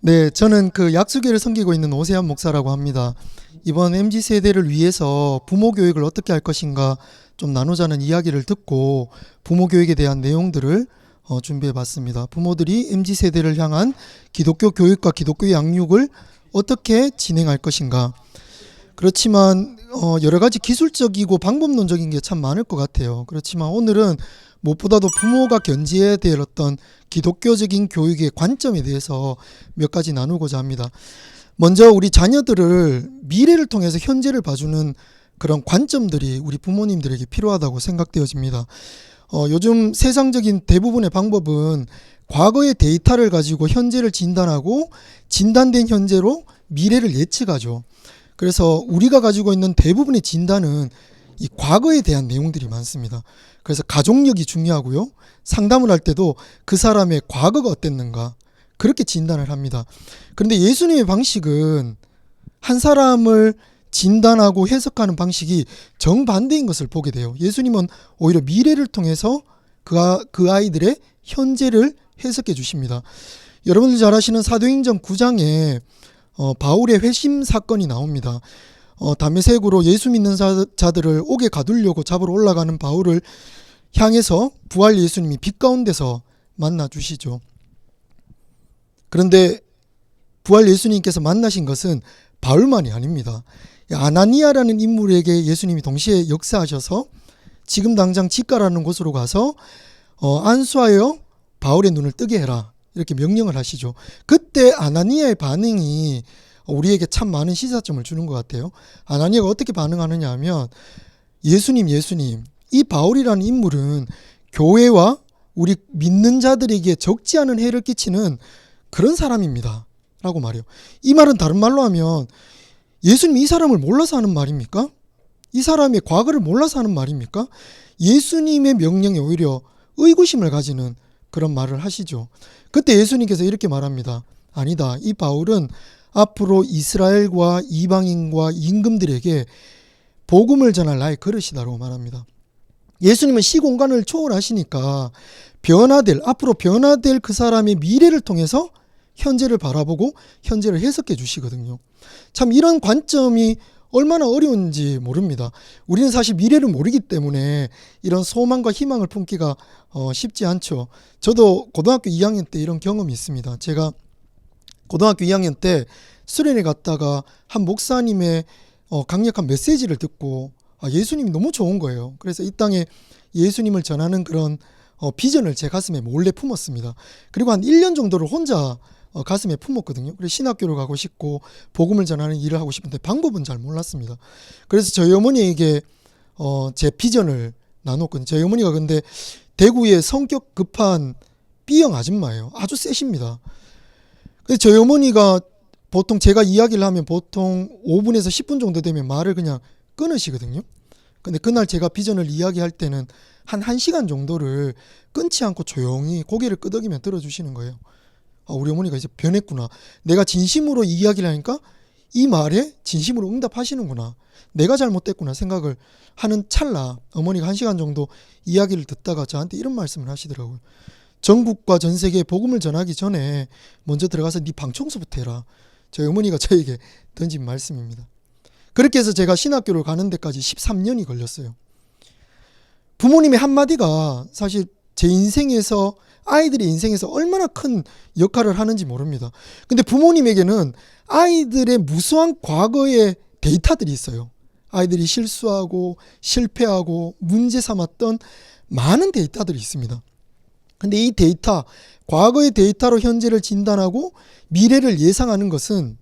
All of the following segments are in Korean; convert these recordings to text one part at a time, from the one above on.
네, 저는 그 약수교를 섬기고 있는 오세환 목사라고 합니다. 이번 MZ세대를 위해서 부모 교육을 어떻게 할 것인가 좀 나누자는 이야기를 듣고 부모 교육에 대한 내용들을 준비해 봤습니다. 부모들이 MZ세대를 향한 기독교 교육과 기독교 양육을 어떻게 진행할 것인가. 그렇지만 여러 가지 기술적이고 방법론적인 게 참 많을 것 같아요. 그렇지만 오늘은 무엇보다도 부모가 견지해야 될 어떤 기독교적인 교육의 관점에 대해서 몇 가지 나누고자 합니다. 먼저 우리 자녀들을 미래를 통해서 현재를 봐주는 그런 관점들이 우리 부모님들에게 필요하다고 생각되어집니다. 요즘 세상적인 대부분의 방법은 과거의 데이터를 가지고 현재를 진단하고 진단된 현재로 미래를 예측하죠. 그래서 우리가 가지고 있는 대부분의 진단은 이 과거에 대한 내용들이 많습니다. 그래서 가족력이 중요하고요. 상담을 할 때도 그 사람의 과거가 어땠는가 그렇게 진단을 합니다. 그런데 예수님의 방식은 한 사람을 진단하고 해석하는 방식이 정반대인 것을 보게 돼요. 예수님은 오히려 미래를 통해서 그 아이들의 현재를 해석해 주십니다. 여러분들 잘 아시는 사도행전 9장에 바울의 회심 사건이 나옵니다. 다메섹으로 예수 믿는 자들을 옥에 가두려고 잡으러 올라가는 바울을 향해서 부활 예수님이 빛 가운데서 만나 주시죠. 그런데 부활 예수님께서 만나신 것은 바울만이 아닙니다. 아나니아라는 인물에게 예수님이 동시에 역사하셔서 지금 당장 직가라는 곳으로 가서 안수하여 바울의 눈을 뜨게 해라 이렇게 명령을 하시죠. 그때 아나니아의 반응이 우리에게 참 많은 시사점을 주는 것 같아요. 아나니아가 어떻게 반응하느냐 하면 예수님 이 바울이라는 인물은 교회와 우리 믿는 자들에게 적지 않은 해를 끼치는 그런 사람입니다 라고 말해요. 이 말은 다른 말로 하면 예수님이 이 사람을 몰라서 하는 말입니까? 이 사람의 과거를 몰라서 하는 말입니까? 예수님의 명령에 오히려 의구심을 가지는 그런 말을 하시죠. 그때 예수님께서 이렇게 말합니다. 아니다. 이 바울은 앞으로 이스라엘과 이방인과 임금들에게 복음을 전할 나의 그릇이다라고 말합니다. 예수님은 시공간을 초월하시니까 앞으로 변화될 그 사람의 미래를 통해서 현재를 바라보고 현재를 해석해 주시거든요. 참 이런 관점이 얼마나 어려운지 모릅니다. 우리는 사실 미래를 모르기 때문에 이런 소망과 희망을 품기가 쉽지 않죠. 저도 고등학교 2학년 때 이런 경험이 있습니다. 제가 고등학교 2학년 때 수련회 갔다가 한 목사님의 강력한 메시지를 듣고 예수님이 너무 좋은 거예요. 그래서 이 땅에 예수님을 전하는 그런 비전을 제 가슴에 몰래 품었습니다. 그리고 한 1년 정도를 혼자 가슴에 품었거든요. 그래서 신학교를 가고 싶고 복음을 전하는 일을 하고 싶은데 방법은 잘 몰랐습니다. 그래서 저희 어머니에게 제 비전을 나눴거든요. 저희 어머니가 근데 대구의 성격 급한 B형 아줌마예요. 아주 세십니다. 그래서 저희 어머니가 보통 제가 이야기를 하면 보통 5분에서 10분 정도 되면 말을 그냥 끊으시거든요. 근데 그날 제가 비전을 이야기할 때는 한 1시간 정도를 끊지 않고 조용히 고개를 끄덕이며 들어주시는 거예요. 우리 어머니가 이제 변했구나. 내가 진심으로 이야기를 하니까 이 말에 진심으로 응답하시는구나. 내가 잘못됐구나 생각을 하는 찰나 어머니가 1시간 정도 이야기를 듣다가 저한테 이런 말씀을 하시더라고요. 전국과 전 세계에 복음을 전하기 전에 먼저 들어가서 네 방 청소부터 해라. 저희 어머니가 저에게 던진 말씀입니다. 그렇게 해서 제가 신학교를 가는 데까지 13년이 걸렸어요. 부모님의 한마디가 사실 제 인생에서 아이들의 인생에서 얼마나 큰 역할을 하는지 모릅니다. 근데 부모님에게는 아이들의 무수한 과거의 데이터들이 있어요. 아이들이 실수하고 실패하고 문제 삼았던 많은 데이터들이 있습니다. 근데 이 데이터, 과거의 데이터로 현재를 진단하고 미래를 예상하는 것은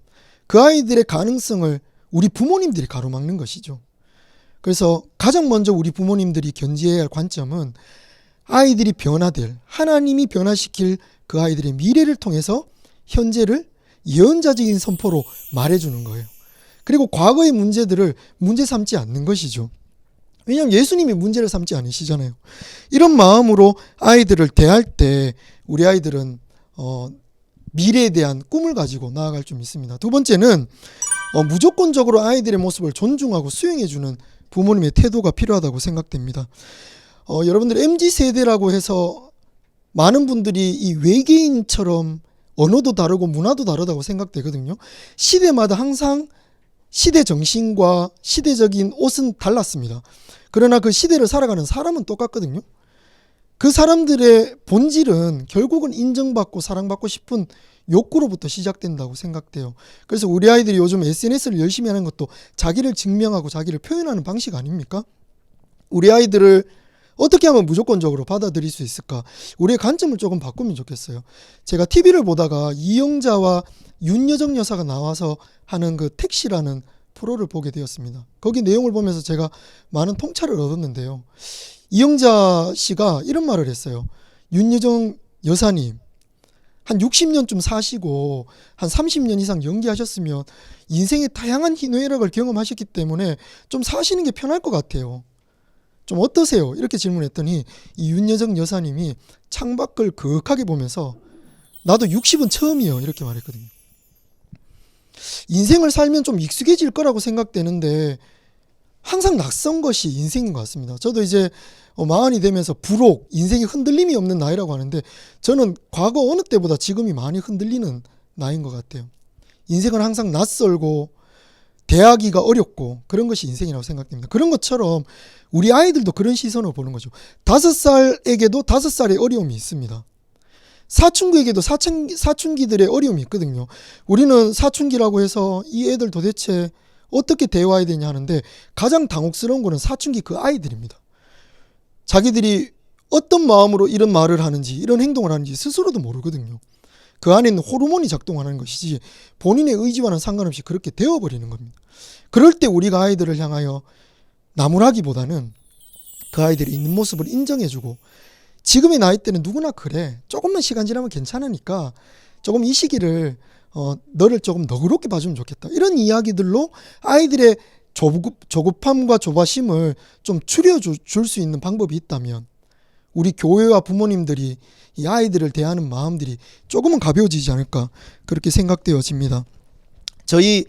그 아이들의 가능성을 우리 부모님들이 가로막는 것이죠. 그래서 가장 먼저 우리 부모님들이 견지해야 할 관점은 아이들이 변화될, 하나님이 변화시킬 그 아이들의 미래를 통해서 현재를 예언자적인 선포로 말해주는 거예요. 그리고 과거의 문제들을 문제 삼지 않는 것이죠. 왜냐하면 예수님이 문제를 삼지 않으시잖아요. 이런 마음으로 아이들을 대할 때 우리 아이들은 미래에 대한 꿈을 가지고 나아갈 좀 있습니다. 두 번째는 무조건적으로 아이들의 모습을 존중하고 수용해주는 부모님의 태도가 필요하다고 생각됩니다. 여러분들 MZ세대라고 해서 많은 분들이 이 외계인처럼 언어도 다르고 문화도 다르다고 생각되거든요. 시대마다 항상 시대 정신과 시대적인 옷은 달랐습니다. 그러나 그 시대를 살아가는 사람은 똑같거든요. 그 사람들의 본질은 결국은 인정받고 사랑받고 싶은 욕구로부터 시작된다고 생각돼요. 그래서 우리 아이들이 요즘 SNS를 열심히 하는 것도 자기를 증명하고 자기를 표현하는 방식 아닙니까? 우리 아이들을 어떻게 하면 무조건적으로 받아들일 수 있을까? 우리의 관점을 조금 바꾸면 좋겠어요. 제가 TV를 보다가 이영자와 윤여정 여사가 나와서 하는 그 택시라는 프로를 보게 되었습니다. 거기 내용을 보면서 제가 많은 통찰을 얻었는데요. 이영자 씨가 이런 말을 했어요. 윤여정 여사님, 한 60년쯤 사시고 한 30년 이상 연기하셨으면 인생의 다양한 희노애락을 경험하셨기 때문에 좀 사시는 게 편할 것 같아요. 좀 어떠세요? 이렇게 질문했더니 이 윤여정 여사님이 창밖을 그윽하게 보면서 나도 60은 처음이요. 이렇게 말했거든요. 인생을 살면 좀 익숙해질 거라고 생각되는데 항상 낯선 것이 인생인 것 같습니다. 저도 이제 40이 되면서 부록, 인생이 흔들림이 없는 나이라고 하는데 저는 과거 어느 때보다 지금이 많이 흔들리는 나이인 것 같아요. 인생은 항상 낯설고 대하기가 어렵고 그런 것이 인생이라고 생각됩니다. 그런 것처럼 우리 아이들도 그런 시선으로 보는 거죠. 5살에게도 5살의 어려움이 있습니다. 사춘기에게도 사춘기들의 어려움이 있거든요. 우리는 사춘기라고 해서 이 애들 도대체 어떻게 대화해야 되냐 하는데 가장 당혹스러운 거는 사춘기 그 아이들입니다. 자기들이 어떤 마음으로 이런 말을 하는지 이런 행동을 하는지 스스로도 모르거든요. 그 안에는 호르몬이 작동하는 것이지 본인의 의지와는 상관없이 그렇게 되어버리는 겁니다. 그럴 때 우리가 아이들을 향하여 나무라기보다는 그 아이들이 있는 모습을 인정해주고 지금의 나이 때는 누구나 그래. 조금만 시간 지나면 괜찮으니까 조금 이 시기를 너를 조금 너그럽게 봐주면 좋겠다. 이런 이야기들로 아이들의 조급함과 조바심을 좀 줄여줄 수 있는 방법이 있다면 우리 교회와 부모님들이 이 아이들을 대하는 마음들이 조금은 가벼워지지 않을까 그렇게 생각되어집니다. 저희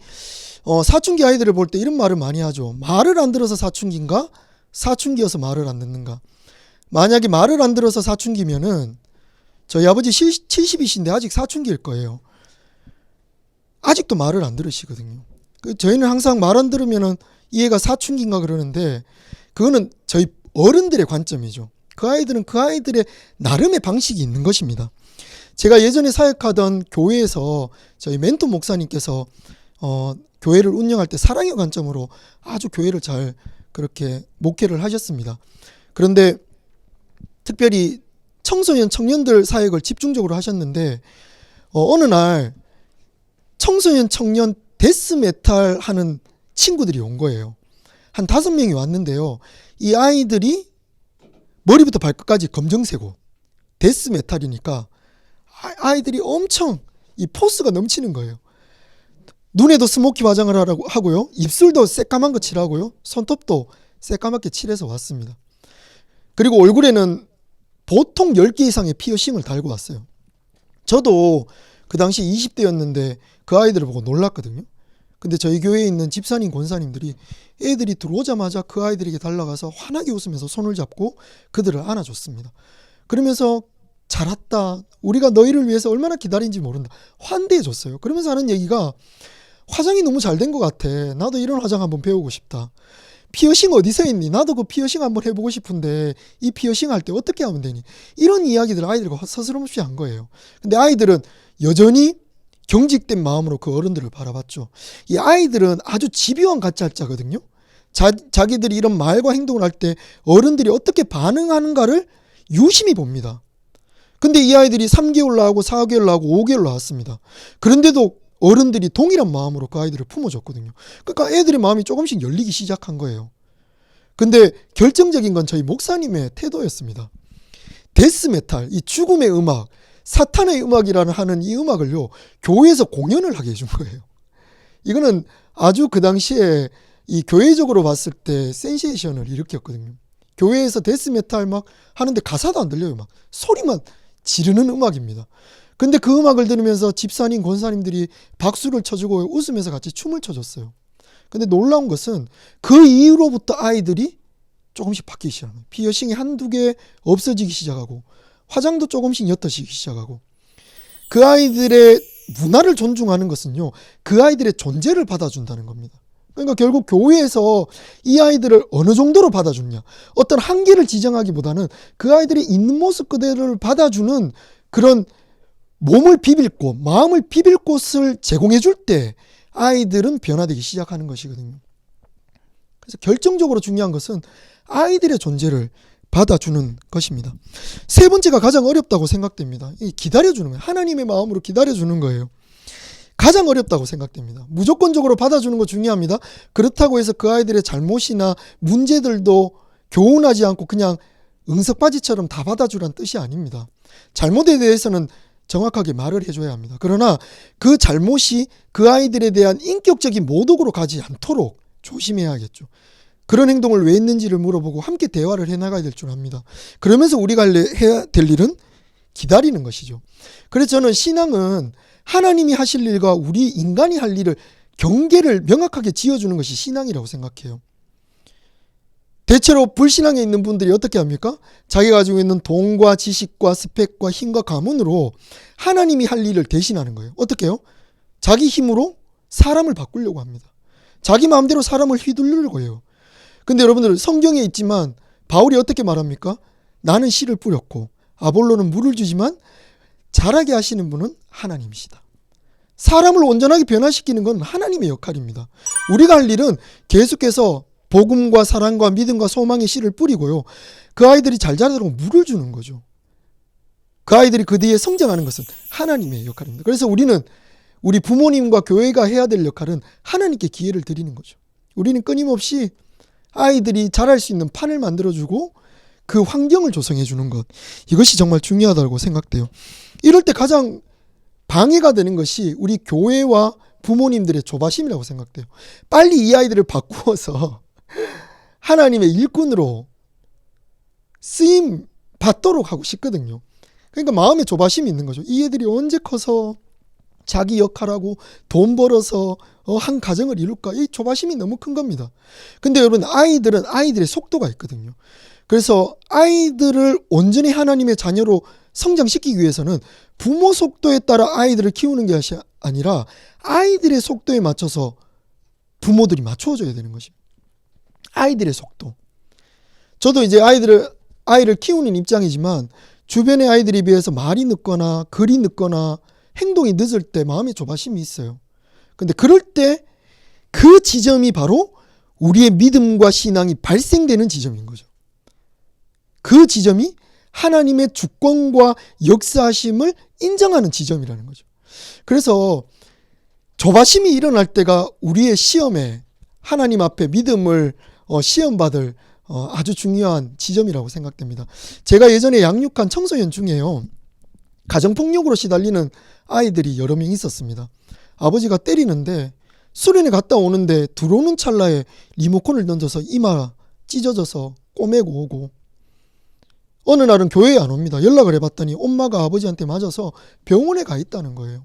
사춘기 아이들을 볼 때 이런 말을 많이 하죠. 말을 안 들어서 사춘기인가? 사춘기여서 말을 안 듣는가? 만약에 말을 안 들어서 사춘기면은 저희 아버지 70이신데 아직 사춘기일 거예요. 아직도 말을 안 들으시거든요. 저희는 항상 말 안 들으면은 이 애가 사춘기인가 그러는데 그거는 저희 어른들의 관점이죠. 그 아이들은 그 아이들의 나름의 방식이 있는 것입니다. 제가 예전에 사역하던 교회에서 저희 멘토 목사님께서 교회를 운영할 때 사랑의 관점으로 아주 교회를 잘 그렇게 목회를 하셨습니다. 그런데 특별히 청소년 청년들 사역을 집중적으로 하셨는데 어느 날 청소년 청년 데스메탈 하는 친구들이 온 거예요. 한 5명이 왔는데요. 이 아이들이 머리부터 발끝까지 검정색 옷, 데스메탈이니까 아이들이 엄청 이 포스가 넘치는 거예요. 눈에도 스모키 화장을 하고요. 입술도 새까만 거 칠하고요. 손톱도 새까맣게 칠해서 왔습니다. 그리고 얼굴에는 보통 10개 이상의 피어싱을 달고 왔어요. 저도 그 당시 20대였는데 그 아이들을 보고 놀랐거든요. 근데 저희 교회에 있는 집사님, 권사님들이 애들이 들어오자마자 그 아이들에게 달려가서 환하게 웃으면서 손을 잡고 그들을 안아줬습니다. 그러면서 잘 왔다. 우리가 너희를 위해서 얼마나 기다린지 모른다. 환대해줬어요. 그러면서 하는 얘기가 화장이 너무 잘 된 것 같아. 나도 이런 화장 한번 배우고 싶다. 피어싱 어디서 있니? 나도 그 피어싱 한번 해보고 싶은데 이 피어싱 할 때 어떻게 하면 되니? 이런 이야기들을 아이들과 서스럼없이 한 거예요. 근데 아이들은 여전히 경직된 마음으로 그 어른들을 바라봤죠. 이 아이들은 아주 집요한 가짜자거든요. 자기들이 이런 말과 행동을 할 때 어른들이 어떻게 반응하는가를 유심히 봅니다. 근데 이 아이들이 3개월 나오고 4개월 나오고 5개월 나왔습니다. 그런데도 어른들이 동일한 마음으로 그 아이들을 품어줬거든요. 그러니까 애들의 마음이 조금씩 열리기 시작한 거예요. 근데 결정적인 건 저희 목사님의 태도였습니다. 데스메탈, 이 죽음의 음악, 사탄의 음악이라는 하는 이 음악을요, 교회에서 공연을 하게 해준 거예요. 이거는 아주 그 당시에 이 교회적으로 봤을 때 센세이션을 일으켰거든요. 교회에서 데스메탈 막 하는데 가사도 안 들려요. 막 소리만 지르는 음악입니다. 근데 그 음악을 들으면서 집사님, 권사님들이 박수를 쳐주고 웃으면서 같이 춤을 춰줬어요. 근데 놀라운 것은 그 이후로부터 아이들이 조금씩 바뀌기 시작합니다. 피어싱이 한두 개 없어지기 시작하고 화장도 조금씩 옅어지기 시작하고 그 아이들의 문화를 존중하는 것은요, 그 아이들의 존재를 받아준다는 겁니다. 그러니까 결국 교회에서 이 아이들을 어느 정도로 받아주냐, 어떤 한계를 지정하기보다는 그 아이들이 있는 모습 그대로를 받아주는 그런 몸을 비빌 곳, 마음을 비빌 곳을 제공해 줄 때 아이들은 변화되기 시작하는 것이거든요. 그래서 결정적으로 중요한 것은 아이들의 존재를 받아주는 것입니다. 세 번째가 가장 어렵다고 생각됩니다. 기다려주는 거예요. 하나님의 마음으로 기다려주는 거예요. 가장 어렵다고 생각됩니다. 무조건적으로 받아주는 거 중요합니다. 그렇다고 해서 그 아이들의 잘못이나 문제들도 교훈하지 않고 그냥 응석바지처럼 다 받아주라는 뜻이 아닙니다. 잘못에 대해서는 정확하게 말을 해줘야 합니다. 그러나 그 잘못이 그 아이들에 대한 인격적인 모독으로 가지 않도록 조심해야겠죠. 그런 행동을 왜 했는지를 물어보고 함께 대화를 해나가야 될 줄 압니다. 그러면서 우리가 해야 될 일은 기다리는 것이죠. 그래서 저는 신앙은 하나님이 하실 일과 우리 인간이 할 일을 경계를 명확하게 지어주는 것이 신앙이라고 생각해요. 대체로 불신앙에 있는 분들이 어떻게 합니까? 자기가 가지고 있는 돈과 지식과 스펙과 힘과 가문으로 하나님이 할 일을 대신하는 거예요. 어떻게 해요? 자기 힘으로 사람을 바꾸려고 합니다. 자기 마음대로 사람을 휘두르려고 해요. 근데 여러분들 성경에 있지만 바울이 어떻게 말합니까? 나는 씨를 뿌렸고 아볼로는 물을 주지만 자라게 하시는 분은 하나님이시다. 사람을 온전하게 변화시키는 건 하나님의 역할입니다. 우리가 할 일은 계속해서 복음과 사랑과 믿음과 소망의 씨를 뿌리고요. 그 아이들이 잘 자라도록 물을 주는 거죠. 그 아이들이 그 뒤에 성장하는 것은 하나님의 역할입니다. 그래서 우리는 우리 부모님과 교회가 해야 될 역할은 하나님께 기회를 드리는 거죠. 우리는 끊임없이 아이들이 자랄 수 있는 판을 만들어주고 그 환경을 조성해 주는 것, 이것이 정말 중요하다고 생각돼요. 이럴 때 가장 방해가 되는 것이 우리 교회와 부모님들의 조바심이라고 생각돼요. 빨리 이 아이들을 바꾸어서 하나님의 일꾼으로 쓰임 받도록 하고 싶거든요. 그러니까 마음에 조바심이 있는 거죠. 이 애들이 언제 커서 자기 역할하고 돈 벌어서 한 가정을 이룰까? 이 조바심이 너무 큰 겁니다. 근데 여러분, 아이들은 아이들의 속도가 있거든요. 그래서 아이들을 온전히 하나님의 자녀로 성장시키기 위해서는 부모 속도에 따라 아이들을 키우는 것이 아니라 아이들의 속도에 맞춰서 부모들이 맞춰줘야 되는 것입니다. 아이들의 속도. 저도 이제 아이를 키우는 입장이지만 주변의 아이들에 비해서 말이 늦거나 글이 늦거나 행동이 늦을 때 마음에 조바심이 있어요. 근데 그럴 때 그 지점이 바로 우리의 믿음과 신앙이 발생되는 지점인 거죠. 그 지점이 하나님의 주권과 역사하심을 인정하는 지점이라는 거죠. 그래서 조바심이 일어날 때가 우리의 시험에 하나님 앞에 믿음을 시험받을 아주 중요한 지점이라고 생각됩니다. 제가 예전에 양육한 청소년 중에요, 가정폭력으로 시달리는 아이들이 여러 명 있었습니다. 아버지가 때리는데 수련회 갔다 오는데 들어오는 찰나에 리모컨을 던져서 이마 찢어져서 꼬매고 오고, 어느 날은 교회에 안 옵니다. 연락을 해봤더니 엄마가 아버지한테 맞아서 병원에 가 있다는 거예요.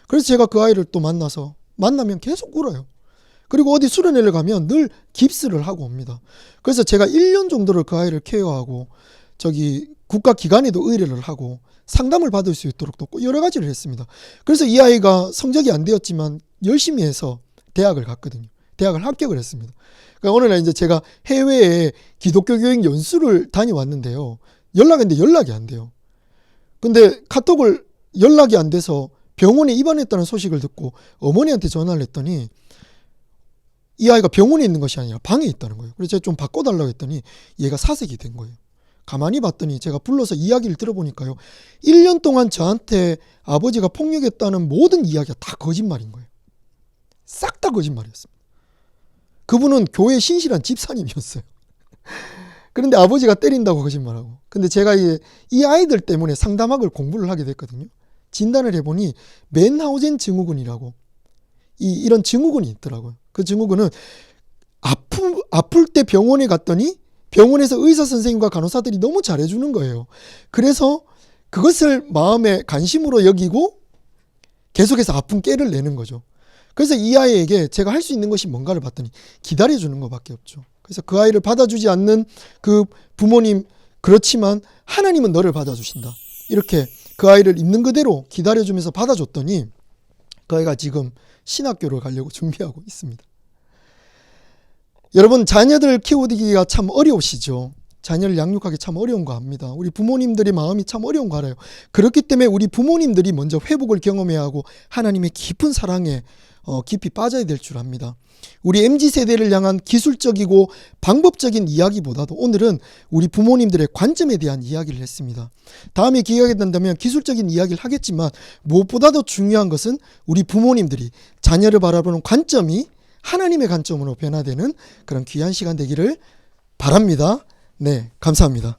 그래서 제가 그 아이를 또 만나면 계속 울어요. 그리고 어디 수련회를 가면 늘 깁스를 하고 옵니다. 그래서 제가 1년 정도를 그 아이를 케어하고 국가기관에도 의뢰를 하고 상담을 받을 수 있도록 돕고 여러 가지를 했습니다. 그래서 이 아이가 성적이 안 되었지만 열심히 해서 대학을 갔거든요. 대학을 합격을 했습니다. 그러니까 어느 날 이제 제가 해외에 기독교 교육 연수를 다녀왔는데요. 연락했는데 연락이 안 돼요. 근데 카톡을 연락이 안 돼서 병원에 입원했다는 소식을 듣고 어머니한테 전화를 했더니 이 아이가 병원에 있는 것이 아니라 방에 있다는 거예요. 그래서 제가 좀 바꿔달라고 했더니 얘가 사색이 된 거예요. 가만히 봤더니 제가 불러서 이야기를 들어보니까요, 1년 동안 저한테 아버지가 폭력했다는 모든 이야기가 다 거짓말인 거예요. 싹 다 거짓말이었습니다. 그분은 교회 신실한 집사님이었어요. 그런데 아버지가 때린다고 거짓말하고. 근데 제가 이 아이들 때문에 상담학을 공부를 하게 됐거든요. 진단을 해보니 맨하우젠 증후군이라고 이런 증후군이 있더라고요. 그 증후군은 아플 때 병원에 갔더니 병원에서 의사 선생님과 간호사들이 너무 잘해주는 거예요. 그래서 그것을 마음에 관심으로 여기고 계속해서 아픈 깨를 내는 거죠. 그래서 이 아이에게 제가 할 수 있는 것이 뭔가를 봤더니 기다려주는 것밖에 없죠. 그래서 그 아이를 받아주지 않는 그 부모님, 그렇지만 하나님은 너를 받아주신다, 이렇게 그 아이를 있는 그대로 기다려주면서 받아줬더니 그 아이가 지금 신학교를 가려고 준비하고 있습니다. 여러분, 자녀들 키우기가 참 어려우시죠? 자녀를 양육하기 참 어려운 거 압니다. 우리 부모님들의 마음이 참 어려운 거 알아요. 그렇기 때문에 우리 부모님들이 먼저 회복을 경험해야 하고 하나님의 깊은 사랑에 깊이 빠져야 될 줄 압니다. 우리 MZ세대를 향한 기술적이고 방법적인 이야기보다도 오늘은 우리 부모님들의 관점에 대한 이야기를 했습니다. 다음에 기회가 된다면 기술적인 이야기를 하겠지만 무엇보다도 중요한 것은 우리 부모님들이 자녀를 바라보는 관점이 하나님의 관점으로 변화되는 그런 귀한 시간 되기를 바랍니다. 네, 감사합니다.